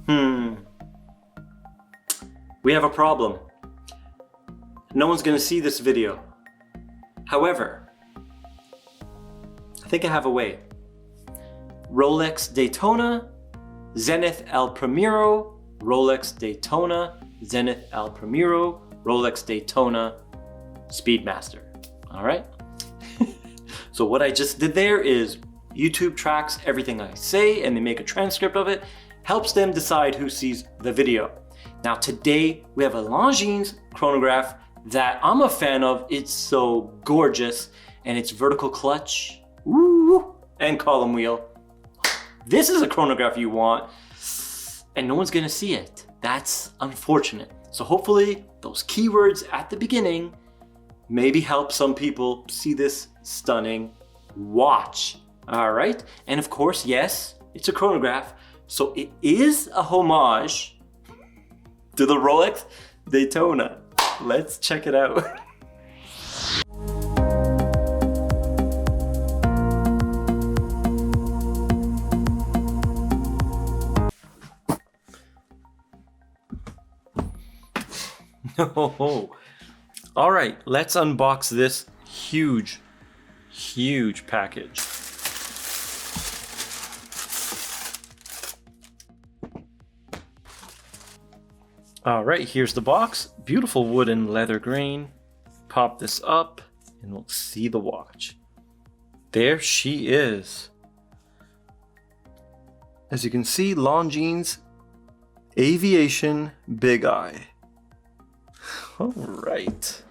We have a problem. No one's gonna see this video. However, I think I have a way. Rolex Daytona, Zenith El Primero, Rolex Daytona, Zenith El Primero, Rolex Daytona, Speedmaster. All right? So what I just did there is YouTube tracks everything I say and they make a transcript of it, helps them decide who sees the video. Now today we have a Longines chronograph that I'm a fan of. It's so gorgeous and it's vertical clutch, woo, and column wheel. This is a chronograph you want and no one's gonna see it. That's unfortunate. So hopefully those keywords at the beginning maybe help some people see this stunning watch. All right, and of course, yes, it's a chronograph, so it is a homage to the Rolex Daytona. Let's check it out. No. All right, let's unbox this huge package. All right, here's the box. Beautiful wooden leather grain. Pop this up and we'll see the watch. There she is. As you can see, Longines Aviation Big Eye. All right.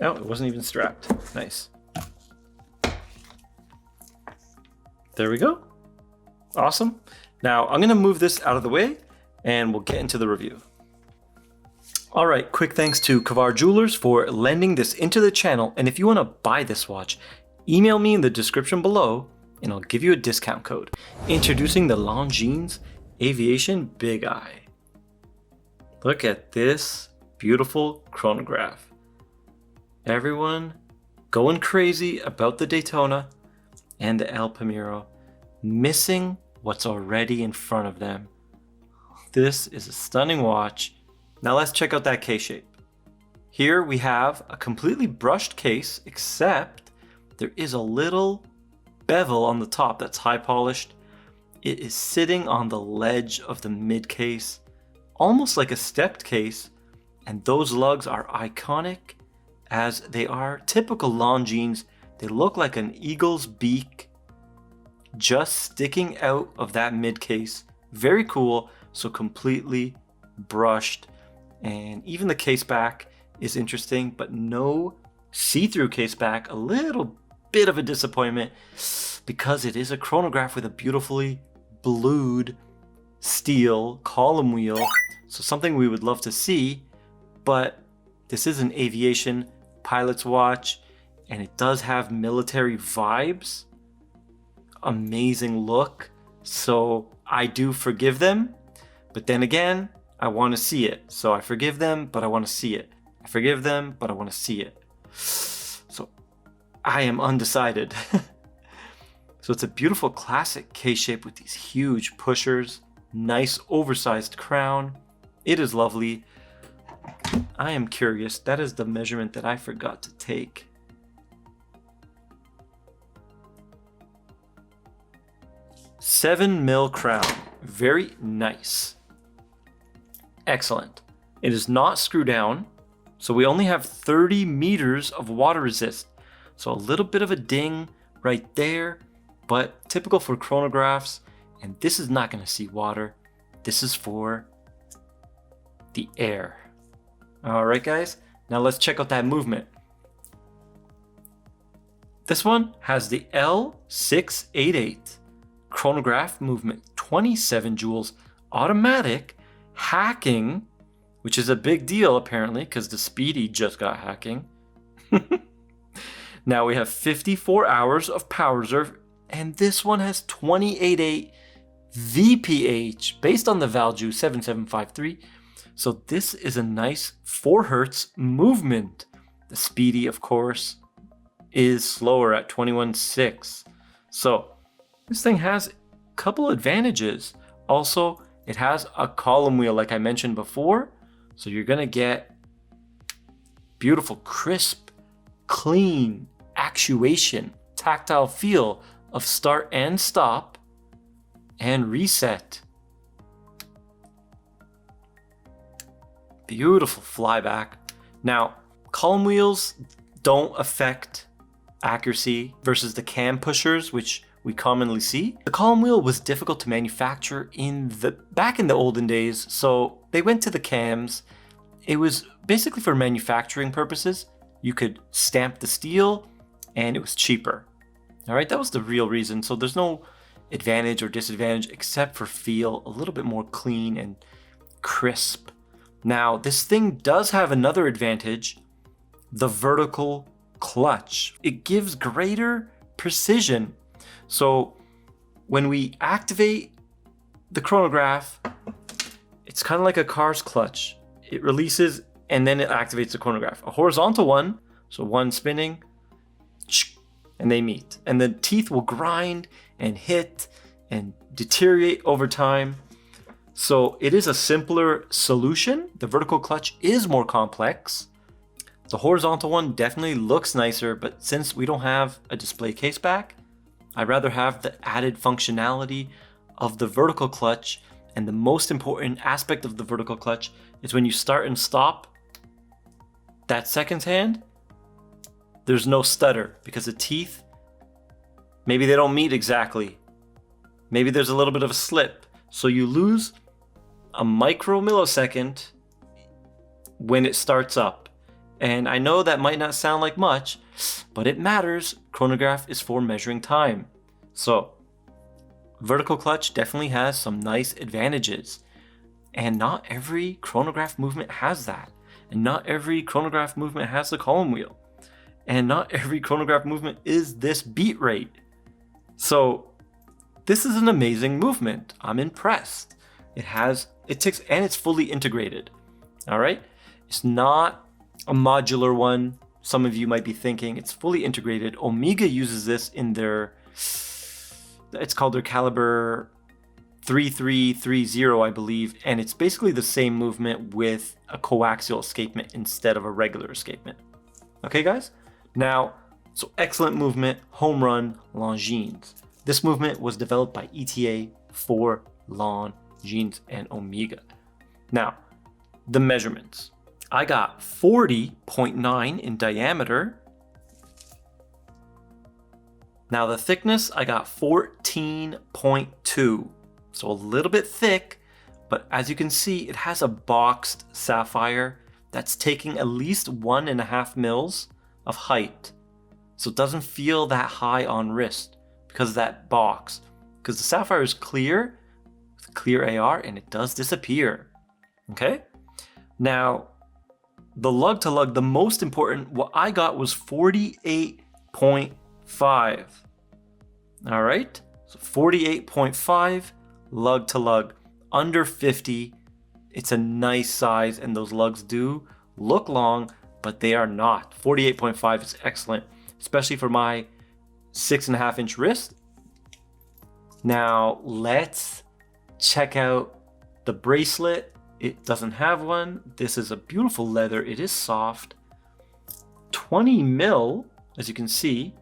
Oh, it wasn't even strapped. Nice. There we go. Awesome. Now I'm gonna move this out of the way and we'll get into the review. All right, quick thanks to Kavar Jewelers for lending this into the channel. And if you wanna buy this watch, email me in the description below and I'll give you a discount code. Introducing the Longines Aviation Big Eye. Look at this beautiful chronograph. Everyone going crazy about the Daytona and the El Primero, missing what's already in front of them. This is a stunning watch. Now let's check out that case shape. Here we have a completely brushed case, except there is a little bevel on the top that's high polished. It is sitting on the ledge of the mid case, almost like a stepped case, and those lugs are iconic as they are typical Longines. They look like an eagle's beak just sticking out of that mid case. Very cool. So completely brushed, and even the case back is interesting, but no see-through case back. A little bit of a disappointment because it is a chronograph with a beautifully blued steel column wheel. So something we would love to see, but this is an aviation pilot's watch and it does have military vibes. Amazing look. So I do forgive them, but then again, I want to see it. So I forgive them, but I want to see it. I forgive them, but I want to see it. So I am undecided. So it's a beautiful classic case shape with these huge pushers, nice oversized crown. It is lovely. I am curious. That is the measurement that I forgot to take. $7mm crown. Very nice. Excellent. It is not screw down, so we only have 30 meters of water resist. So a little bit of a ding right there, but typical for chronographs. And this is not going to see water. This is for the air. All right, guys. Now let's check out that movement. This one has the L688 chronograph movement, 27 joules, automatic, hacking, which is a big deal apparently because the Speedy just got hacking. Now we have 54 hours of power reserve, and this one has 28.8 VPH based on the Valju 7753. So this is a nice 4 Hertz movement. The Speedy, of course, is slower at 21.6. So this thing has couple advantages. Also, it has a column wheel like I mentioned before. So you're gonna get beautiful, crisp, clean actuation, tactile feel of start and stop and reset. Beautiful flyback. Now, column wheels don't affect accuracy versus the cam pushers, which we commonly see. The column wheel was difficult to manufacture back in the olden days, so they went to the cams. It was basically for manufacturing purposes. You could stamp the steel and it was cheaper. All right, that was the real reason. So there's no advantage or disadvantage except for feel a little bit more clean and crisp. Now, this thing does have another advantage, the vertical clutch. It gives greater precision. So when we activate the chronograph, it's kind of like a car's clutch. It releases and then it activates the chronograph. A horizontal one, so one spinning, and they meet. And the teeth will grind and hit and deteriorate over time. So it is a simpler solution. The vertical clutch is more complex. The horizontal one definitely looks nicer, but since we don't have a display case back, I'd rather have the added functionality of the vertical clutch. And the most important aspect of the vertical clutch is when you start and stop that seconds hand, there's no stutter because the teeth, maybe they don't meet exactly. Maybe there's a little bit of a slip. So you lose a micro millisecond when it starts up. And I know that might not sound like much, but it matters. Chronograph is for measuring time. So vertical clutch definitely has some nice advantages. And not every chronograph movement has that. And not every chronograph movement has the column wheel. And not every chronograph movement is this beat rate. So this is an amazing movement. I'm impressed. It's fully integrated. All right. It's not a modular one. Some of you might be thinking it's fully integrated. Omega uses this in it's called their caliber 3330, I believe. And it's basically the same movement with a coaxial escapement instead of a regular escapement. Okay, guys? Now, so excellent movement, home run, Longines. This movement was developed by ETA for Longines and Omega. Now, the measurements. I got 40.9 in diameter. Now the thickness, I got 14.2. So a little bit thick, but as you can see, it has a boxed sapphire that's taking at least 1.5 mils of height. So it doesn't feel that high on wrist because of that box. Because the sapphire is clear, with clear AR, and it does disappear. Okay? Now, the Lug To Lug, the most important, what I got was 48.5. All right? So 48.5 Lug To Lug, under 50. It's a nice size, and those lugs do look long, but they are not. 48.5 is excellent, especially for my 6.5 inch wrist. Now let's check out the bracelet. It doesn't have one. This is a beautiful leather. It is soft. 20 mil, as you can see.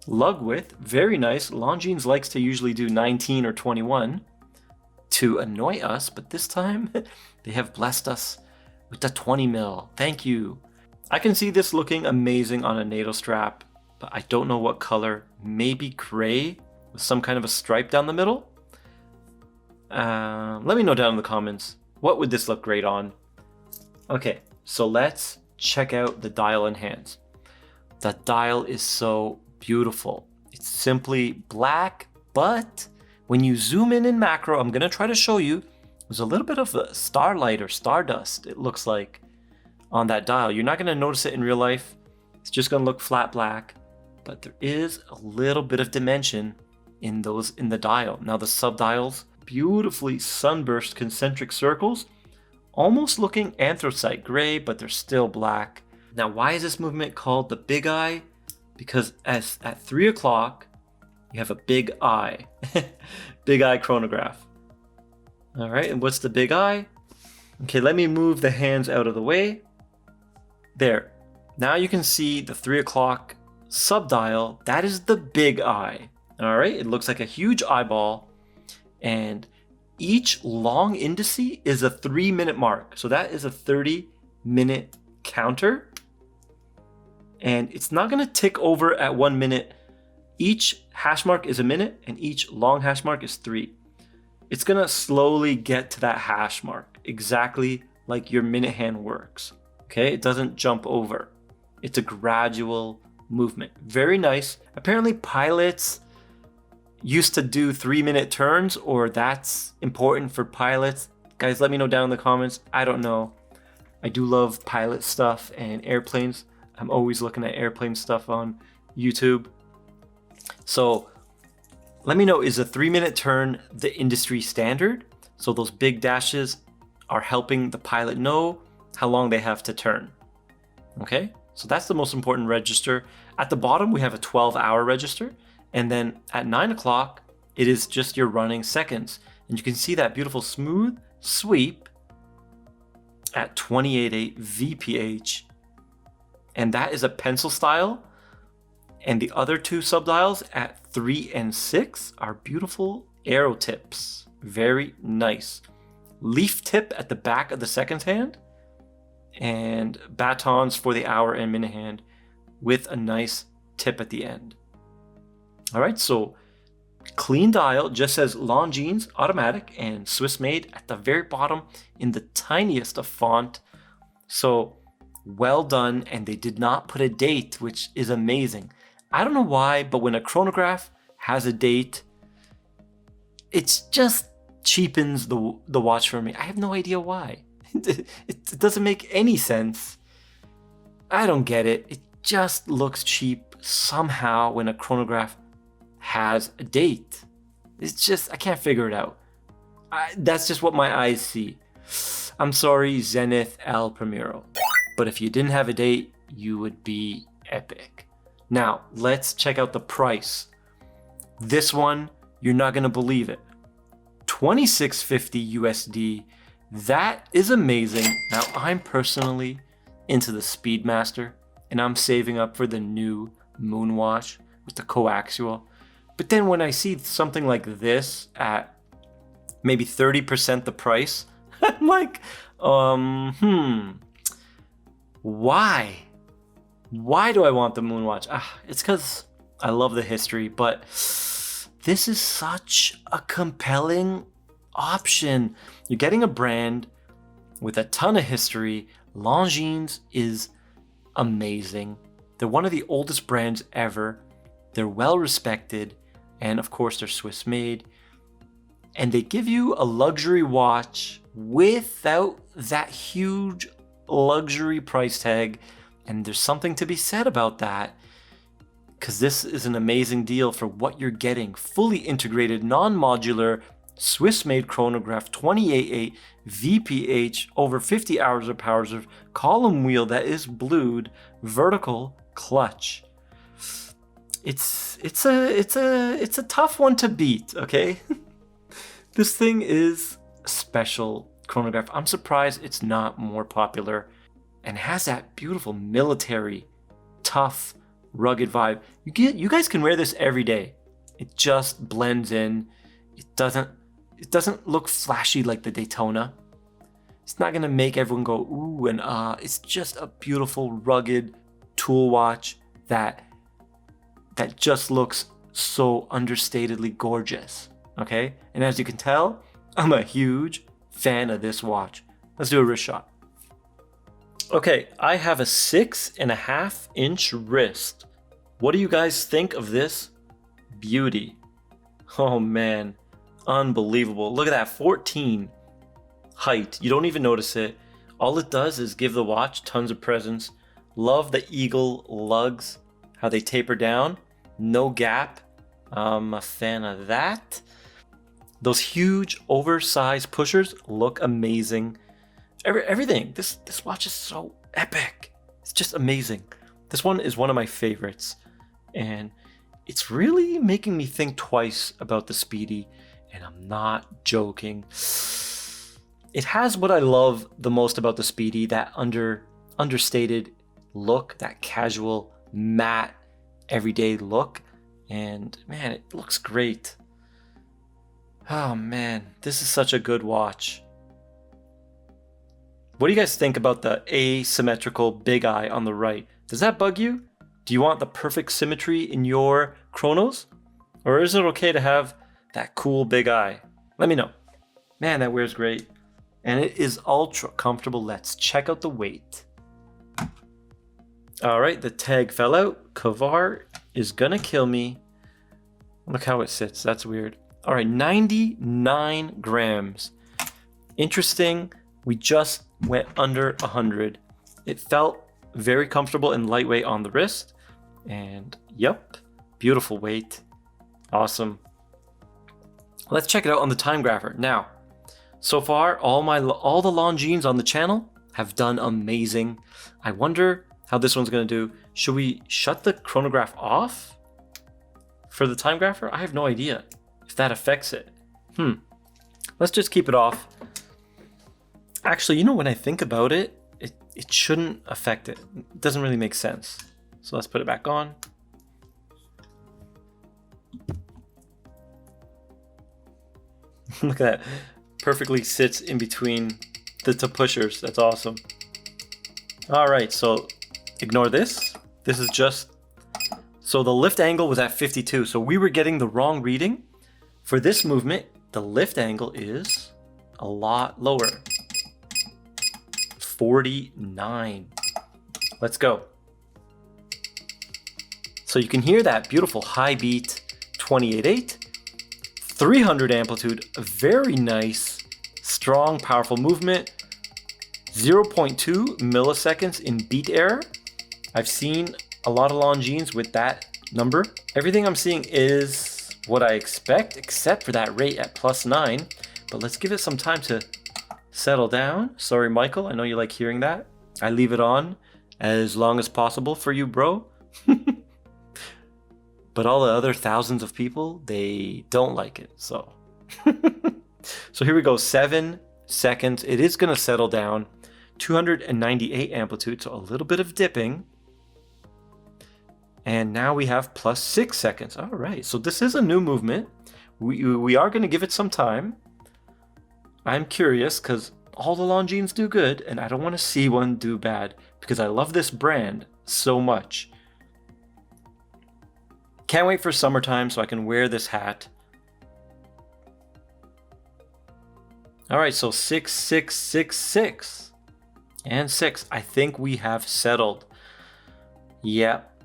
Lug width, very nice. Longines likes to usually do 19 or 21 to annoy us, but this time they have blessed us with the 20 mil. Thank you. I can see this looking amazing on a NATO strap, but I don't know what color. Maybe gray with some kind of a stripe down the middle. Let me know down in the comments. What would this look great on? Okay, so let's check out the dial and hands. The dial is so beautiful. It's simply black, but when you zoom in macro, I'm gonna try to show you, there's a little bit of a starlight or stardust, it looks like, on that dial. You're not gonna notice it in real life. It's just gonna look flat black, but there is a little bit of dimension in the dial. Now the subdials, beautifully sunburst concentric circles, almost looking anthracite gray, but they're still black. Now, why is this movement called the Big Eye? Because at 3 o'clock, you have a Big Eye. Big Eye chronograph. All right, and what's the Big Eye? Okay, let me move the hands out of the way. There. Now you can see the 3 o'clock subdial. That is the Big Eye. All right, it looks like a huge eyeball, and each long indice is a 3-minute mark. So that is a 30-minute counter, and it's not going to tick over at 1 minute. Each hash mark is a minute, and each long hash mark is 3. It's going to slowly get to that hash mark, exactly like your minute hand works. Okay, it doesn't jump over. It's a gradual movement. Very nice. Apparently pilots used to do 3-minute turns, or that's important for pilots. Guys, let me know down in the comments. I don't know. I do love pilot stuff and airplanes. I'm always looking at airplane stuff on YouTube. So let me know, is a 3-minute turn the industry standard? So those big dashes are helping the pilot know how long they have to turn. Okay, so that's the most important register. At the bottom, we have a 12-hour register. And then at 9 o'clock, it is just your running seconds. And you can see that beautiful smooth sweep at 28.8 VPH. And that is a pencil style. And the other two subdials at 3 and 6 are beautiful arrow tips. Very nice. Leaf tip at the back of the second hand. And batons for the hour and minute hand with a nice tip at the end. All right, so clean dial, just says Longines automatic and Swiss made at the very bottom in the tiniest of font. So well done, and they did not put a date, which is amazing. I don't know why, but when a chronograph has a date, it just cheapens the watch for me. I have no idea why. It doesn't make any sense. I don't get it. It just looks cheap somehow when a chronograph has a date. It's just, I can't figure it out. That's just what my eyes see. I'm sorry, Zenith Primero. But if you didn't have a date, you would be epic. Now, let's check out the price. This one, you're not gonna believe it. $26.50 USD. That is amazing. Now, I'm personally into the Speedmaster, and I'm saving up for the new Moonwatch with the coaxial. But then when I see something like this at maybe 30% the price, I'm like, why? Why do I want the Moonwatch? It's because I love the history, but this is such a compelling option. You're getting a brand with a ton of history. Longines is amazing. They're one of the oldest brands ever. They're well respected, and of course they're Swiss made. And they give you a luxury watch without that huge luxury price tag. And there's something to be said about that, because this is an amazing deal for what you're getting. Fully integrated, non-modular, Swiss-made chronograph, 28.8 VPH, over 50 hours of power reserve, column wheel that is blued, vertical clutch. It's a tough one to beat, okay? This thing is a special chronograph. I'm surprised it's not more popular, and has that beautiful military, tough, rugged vibe. You guys can wear this every day. It just blends in. It doesn't look flashy like the Daytona. It's not gonna make everyone go ooh and ah. It's just a beautiful, rugged tool watch that just looks so understatedly gorgeous. Okay? And as you can tell, I'm a huge fan of this watch. Let's do a wrist shot. Okay, I have a 6.5-inch wrist. What do you guys think of this beauty? Oh man, unbelievable. Look at that, 14 height. You don't even notice it. All it does is give the watch tons of presence. Love the eagle lugs, how they taper down. No gap. I'm a fan of that. Those huge oversized pushers look amazing. Everything. This watch is so epic. It's just amazing. This one is one of my favorites. And it's really making me think twice about the Speedy, and I'm not joking. It has what I love the most about the Speedy, that understated look, that casual, matte, everyday look. And man, it looks great. Oh man, this is such a good watch. What do you guys think about the asymmetrical Big Eye on the right? Does that bug you? Do you want the perfect symmetry in your chronos? Or is it okay to have that cool Big Eye? Let me know. Man, that wears great. And it is ultra comfortable. Let's check out the weight. All right, the tag fell out. Kavar is gonna kill me. Look how it sits, that's weird. All right, 99 grams. Interesting, we just went under 100. It felt very comfortable and lightweight on the wrist. And yep, beautiful weight. Awesome. Let's check it out on the time grapher. Now, so far, all the Longines on the channel have done amazing. I wonder how this one's gonna do. Should we shut the chronograph off for the time grapher? I have no idea if that affects it. Let's just keep it off. Actually, you know, when I think about it, it shouldn't affect it. It doesn't really make sense. So let's put it back on. Look at that. Perfectly sits in between the two pushers. That's awesome. All right, so ignore this. This is just, so the lift angle was at 52. So we were getting the wrong reading. For this movement, the lift angle is a lot lower. 49. Let's go. So you can hear that beautiful high beat, 28.8, 300 amplitude, a very nice, strong, powerful movement, 0.2 milliseconds in beat error. I've seen a lot of Longines with that number. Everything I'm seeing is what I expect, except for that rate at +9. But let's give it some time to settle down. Sorry, Michael, I know you like hearing that. I leave it on as long as possible for you, bro. But all the other thousands of people, they don't like it, so. So here we go, 7 seconds. It is gonna settle down. 298 amplitude, so a little bit of dipping. And now we have +6 seconds. All right, so this is a new movement. We are gonna give it some time. I'm curious, because all the Longines do good, and I don't wanna see one do bad, because I love this brand so much. Can't wait for summertime so I can wear this hat. All right, so 6, 6, 6, 6, and 6. I think we have settled. Yep.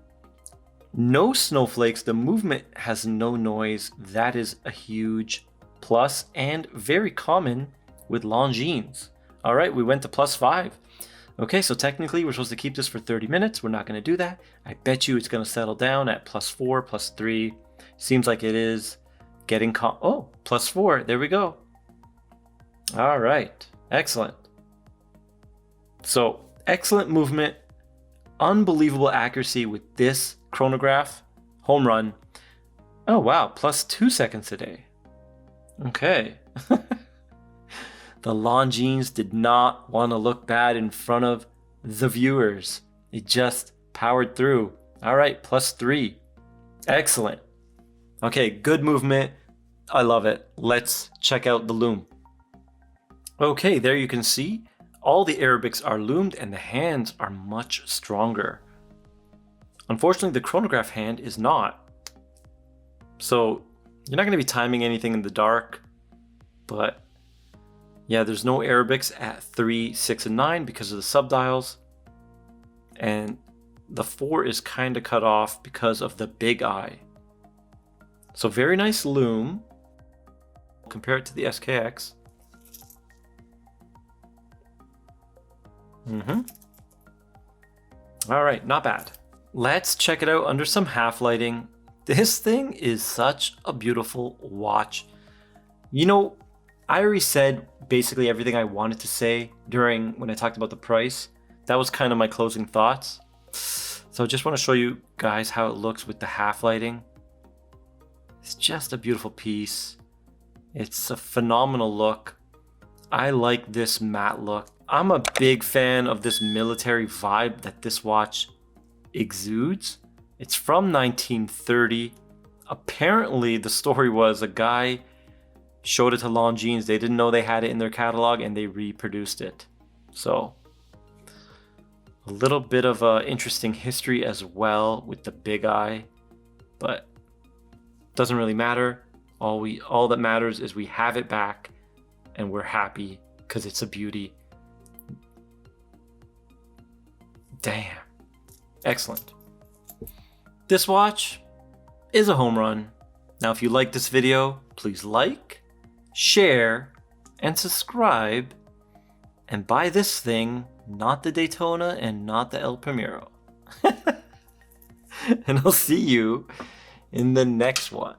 No snowflakes. The movement has no noise. That is a huge plus and very common with Longines. All right, we went to +5. Okay, so technically we're supposed to keep this for 30 minutes. We're not going to do that. I bet you it's going to settle down at +4, +3. Seems like it is getting oh, +4. There we go. All right, excellent. So excellent movement, unbelievable accuracy with this chronograph. Home run. Oh wow, +2 seconds today. Okay. The Longines did not want to look bad in front of the viewers. It just powered through. All right, +3. Excellent. Okay, good movement. I love it. Let's check out the loom. Okay, there you can see all the Arabics are loomed and the hands are much stronger. Unfortunately, the chronograph hand is not. So you're not going to be timing anything in the dark, but yeah, there's no Arabics at 3, 6, and 9 because of the subdials. And the 4 is kind of cut off because of the Big Eye. So very nice loom. Compare it to the SKX. All right, not bad. Let's check it out under some half lighting. This thing is such a beautiful watch. You know, I already said basically everything I wanted to say when I talked about the price. That was kind of my closing thoughts. So I just want to show you guys how it looks with the half lighting. It's just a beautiful piece. It's a phenomenal look. I like this matte look. I'm a big fan of this military vibe that this watch exudes. It's from 1930. Apparently, the story was a guy showed it to Longines. They didn't know they had it in their catalog and they reproduced it. So, a little bit of interesting history as well with the Big Eye, but doesn't really matter. All that matters is we have it back and we're happy because it's a beauty. Damn. Excellent. This watch is a home run. Now, if you like this video, please like, share, and subscribe, and buy this thing, not the Daytona and not the El Primero. And I'll see you in the next one.